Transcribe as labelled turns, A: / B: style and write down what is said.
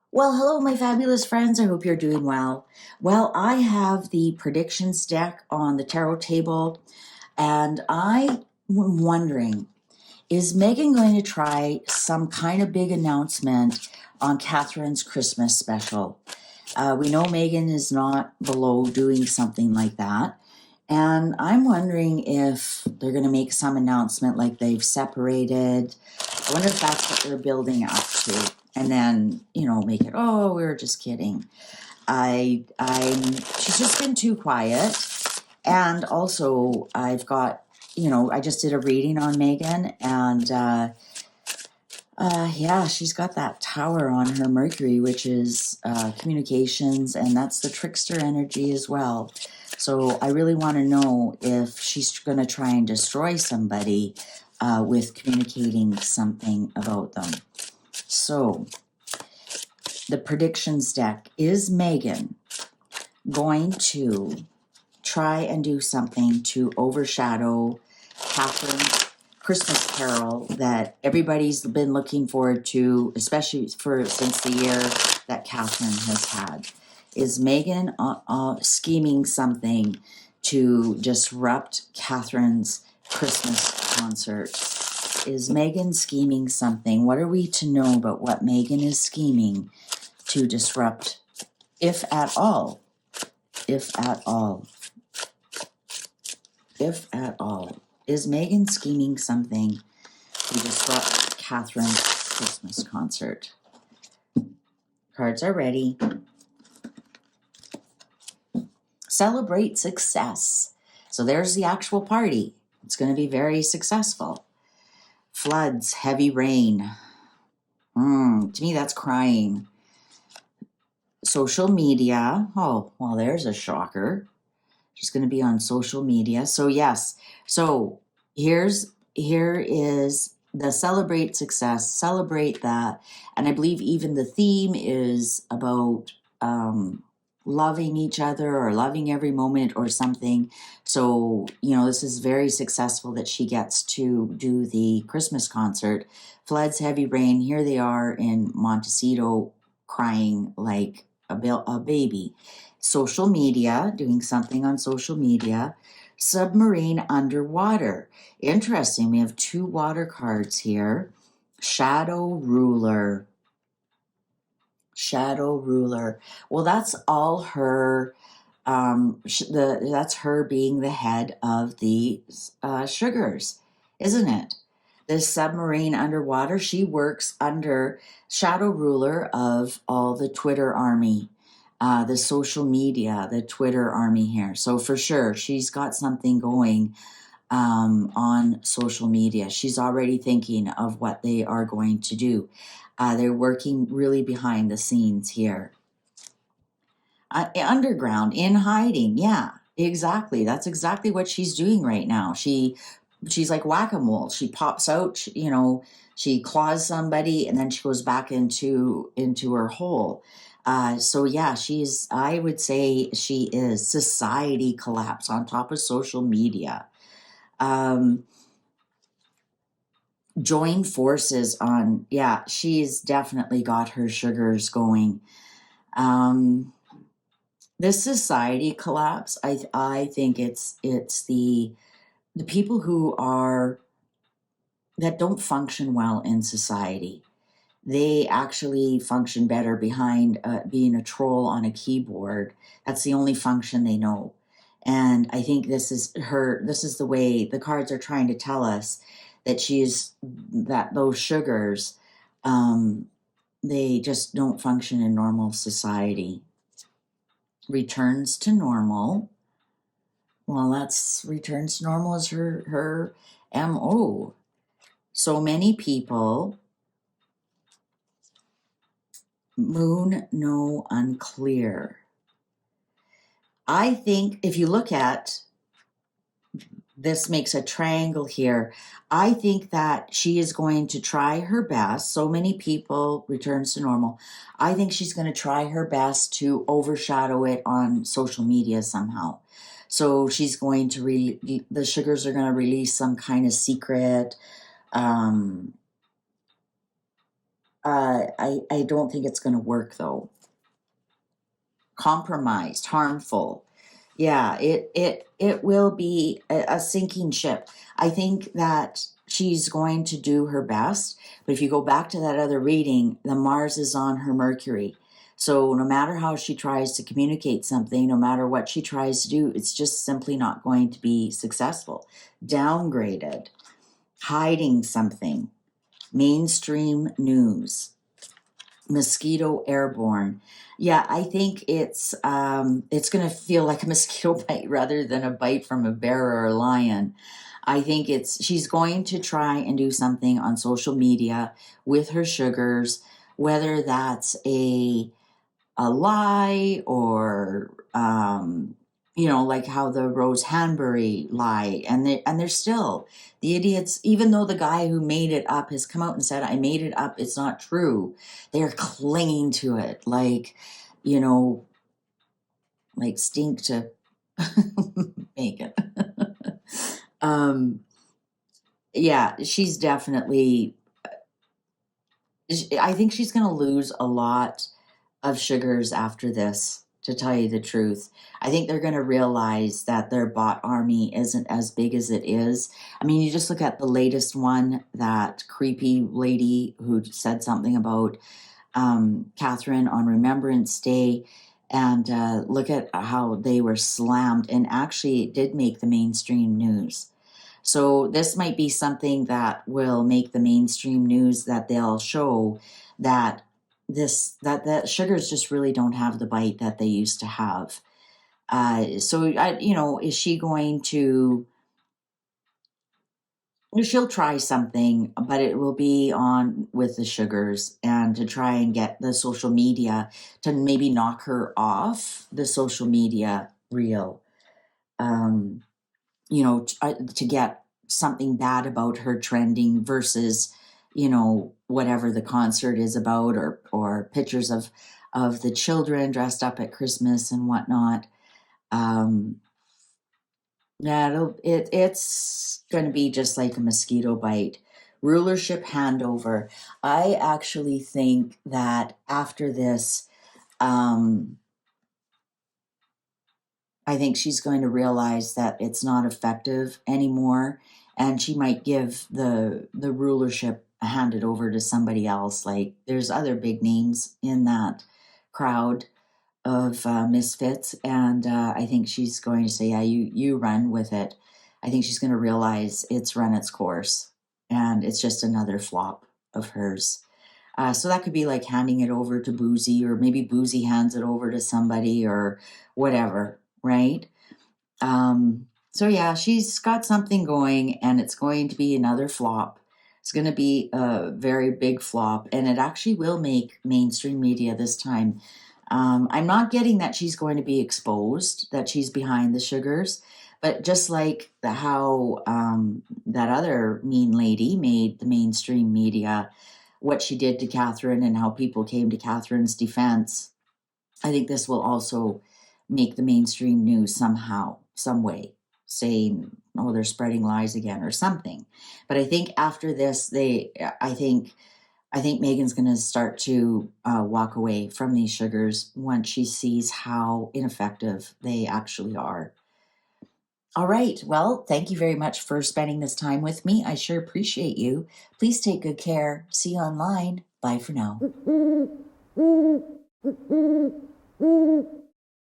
A: Well, hello, my fabulous friends. I hope you're doing well. Well, I have the predictions deck on the tarot table, and I am wondering, is Meghan going to try some kind of big announcement on Catherine's Christmas special? We know Meghan is not below doing something like that. And I'm wondering if they're going to make some announcement like they've separated. I wonder if that's what they're building up to. And then, make it, oh, we were just kidding. She's just been too quiet. And also, I've got, I just did a reading on Meghan, and yeah, she's got that tower on her Mercury, which is communications, and that's the trickster energy as well. So I really want to know if she's going to try and destroy somebody with communicating something about them. So the predictions deck, is Meghan going to try and do something to overshadow Catherine's Christmas Carol that everybody's been looking forward to, especially since the year that Catherine has had? Is Meghan scheming something to disrupt Catherine's Christmas concert? Is Meghan scheming something? What are we to know about what Meghan is scheming to disrupt, if at all? If at all. If at all. Is Meghan scheming something to disrupt Catherine's Christmas concert? Cards are ready. Celebrate success. So there's the actual party. It's going to be very successful. Floods, heavy rain. To me, that's crying. Social media. Oh, well, there's a shocker. She's going to be on social media. So yes. So here is the celebrate success, celebrate that. And I believe even the theme is about loving each other or loving every moment or something. So, this is very successful that she gets to do the Christmas concert. Floods, heavy rain. Here they are in Montecito crying like a baby. Social media, doing something on social media. Submarine underwater. Interesting. We have 2 water cards here. Shadow ruler. Shadow ruler. Well, that's all her. That's her being the head of the sugars, isn't it? This submarine underwater. She works under shadow ruler of all the Twitter army. The social media, the Twitter army here. So for sure, she's got something going on social media. She's already thinking of what they are going to do. They're working really behind the scenes here. Underground, in hiding. Yeah, exactly. That's exactly what she's doing right now. She's like whack-a-mole. She pops out, she claws somebody, and then she goes back into her hole. So yeah, I would say she is society collapse on top of social media. Join forces on, yeah, she's definitely got her sugars going. This society collapse, I think it's the people that don't function well in society. They actually function better behind being a troll on a keyboard. That's the only function they know. And I think this is the way the cards are trying to tell us that those sugars, they just don't function in normal society. Returns to normal. Well, returns to normal is her MO. So many people. Moon, no, unclear. I think if you look at this, makes a triangle here. I think that she is going to try her best. So many people, returns to normal. I think she's going to try her best to overshadow it on social media somehow. So she's going to the sugars are going to release some kind of secret I don't think it's going to work though. Compromised, harmful. Yeah, it will be a sinking ship. I think that she's going to do her best, but if you go back to that other reading, the Mars is on her Mercury. So no matter how she tries to communicate something, no matter what she tries to do, it's just simply not going to be successful. Downgraded, hiding something, mainstream news, mosquito airborne. Yeah, I think it's going to feel like a mosquito bite rather than a bite from a bear or a lion. I think she's going to try and do something on social media with her sugars, whether that's a lie or like how the Rose Hanbury lie, and they're still the idiots, even though the guy who made it up has come out and said, I made it up, it's not true. They're clinging to it like like stink to make it. Yeah, she's definitely, I think she's going to lose a lot of sugars after this, to tell you the truth. I think they're going to realize that their bot army isn't as big as it is. I mean, you just look at the latest one, that creepy lady who said something about Catherine on Remembrance Day, and look at how they were slammed, and actually it did make the mainstream news. So this might be something that will make the mainstream news, that they'll show that that sugars just really don't have the bite that they used to have. Is she going to? She'll try something, but it will be on with the sugars, and to try and get the social media to maybe knock her off the social media reel. To get something bad about her trending versus, whatever the concert is about, or pictures of the children dressed up at Christmas and whatnot. Yeah, it's going to be just like a mosquito bite. Rulership handover. I actually think that after this, I think she's going to realize that it's not effective anymore, and she might give the rulership, hand it over to somebody else. Like, there's other big names in that crowd of misfits, and I think she's going to say, yeah, you run with it. I think she's going to realize it's run its course, and it's just another flop of hers. So that could be like handing it over to Boozy, or maybe Boozy hands it over to somebody, or whatever, right? So yeah, she's got something going, and it's going to be another flop. It's going to be a very big flop, and it actually will make mainstream media this time. I'm not getting that she's going to be exposed, that she's behind the sugars, but just like how that other mean lady made the mainstream media, what she did to Catherine and how people came to Catherine's defense, I think this will also make the mainstream news somehow, some way, saying, oh, they're spreading lies again or something. But I think after this, I think Meghan's going to start to walk away from these sugars once she sees how ineffective they actually are. All right. Well, thank you very much for spending this time with me. I sure appreciate you. Please take good care. See you online. Bye for now.